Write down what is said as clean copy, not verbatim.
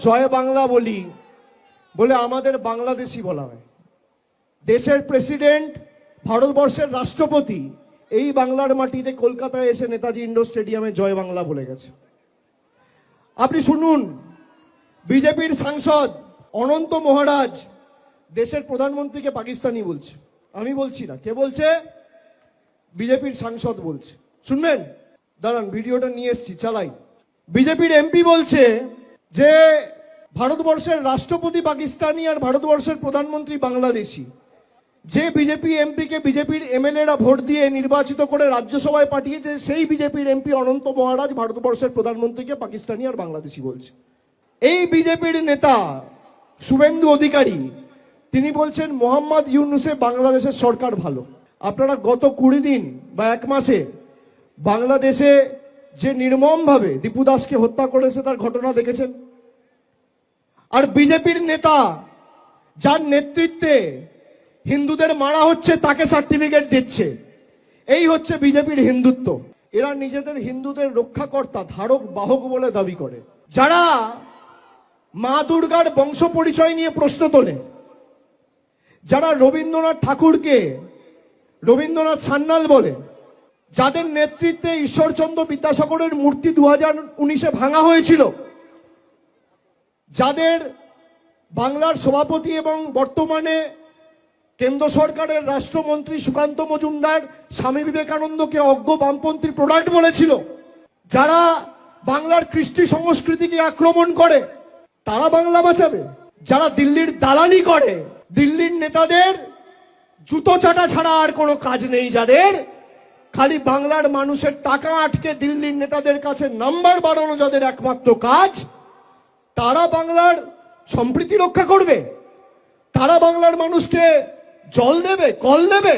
জয় বাংলা বলি বলে আমাদের বাংলাদেশি বলা হয়। দেশের প্রেসিডেন্ট, ভারতবর্ষের রাষ্ট্রপতি এই বাংলার মাটিতে কলকাতায় এসে নেতাজি ইন্ডোর স্টেডিয়ামে জয় বাংলা বলে গেছে। আপনি শুনুন, বিজেপির সাংসদ অনন্ত মহারাজ দেশের প্রধানমন্ত্রীকে পাকিস্তানি বলছে। আমি বলছি না, কে বলছে? বিজেপির সাংসদ বলছে। শুনবেন, দাঁড়ান, ভিডিওটা নিয়ে এসছি, চালাই। বিজেপির এমপি বলছে যে ভারতবর্ষের রাষ্ট্রপতি পাকিস্তানি আর ভারতবর্ষের প্রধানমন্ত্রী বাংলাদেশি। যে বিজেপি এমপিকে বিজেপির এমএলএরা ভোট দিয়ে নির্বাচিত করে রাজ্যসভায় পাঠিয়েছে, সেই বিজেপির এমপি অনন্ত মহারাজ ভারতবর্ষের প্রধানমন্ত্রীকে পাকিস্তানি আর বাংলাদেশি বলছে। এই বিজেপির নেতা শুভেন্দু অধিকারী তিনি বলছেন মোহাম্মদ ইউনূসে বাংলাদেশের সরকার ভালো। আপনারা গত 20 দিন বা 1 মাসে বাংলাদেশে যে নির্মমভাবে দীপু দাসকে হত্যা করেছে তার ঘটনা দেখেছেন। আর বিজেপির নেতা যার নেতৃত্বে হিন্দুদের মারা হচ্ছে তাকে সার্টিফিকেট দিচ্ছে। এই হচ্ছে বিজেপির হিন্দুত্ব। এরা নিজেদের হিন্দুদের রক্ষাকর্তা, ধারক বাহক বলে দাবি করে। যারা মা দুর্গার বংশ পরিচয় নিয়ে প্রশ্ন তোলে, যারা রবীন্দ্রনাথ ঠাকুরকে রবীন্দ্রনাথ সান্যাল বলে, যাদের নেতৃত্বে ঈশ্বরচন্দ্র বিদ্যাসাগরের মূর্তি 2019-এ ভাঙা হয়েছিল, যাদের বাংলার সভাপতি এবং বর্তমানে কেন্দ্র সরকারের রাষ্ট্রমন্ত্রী সুকান্ত মজুমদার স্বামী বিবেকানন্দকে অজ্ঞ বামপন্থী প্রোডাক্ট বলেছিল, যারা বাংলার কৃষ্টি সংস্কৃতিকে আক্রমণ করে, তারা বাংলা বাঁচাবে? যারা দিল্লির দালালি করে, দিল্লির নেতাদের জুতো চাটা ছাড়া আর কোনো কাজ নেই, যাদের খালি বাংলার মানুষের টাকা আটকে দিল্লির নেতাদের কাছে নাম্বার বাড়ানো যাদের একমাত্র কাজ, তারা বাংলার সম্প্রীতি রক্ষা করবে? তারা বাংলার মানুষকে জল দেবে, কল দেবে?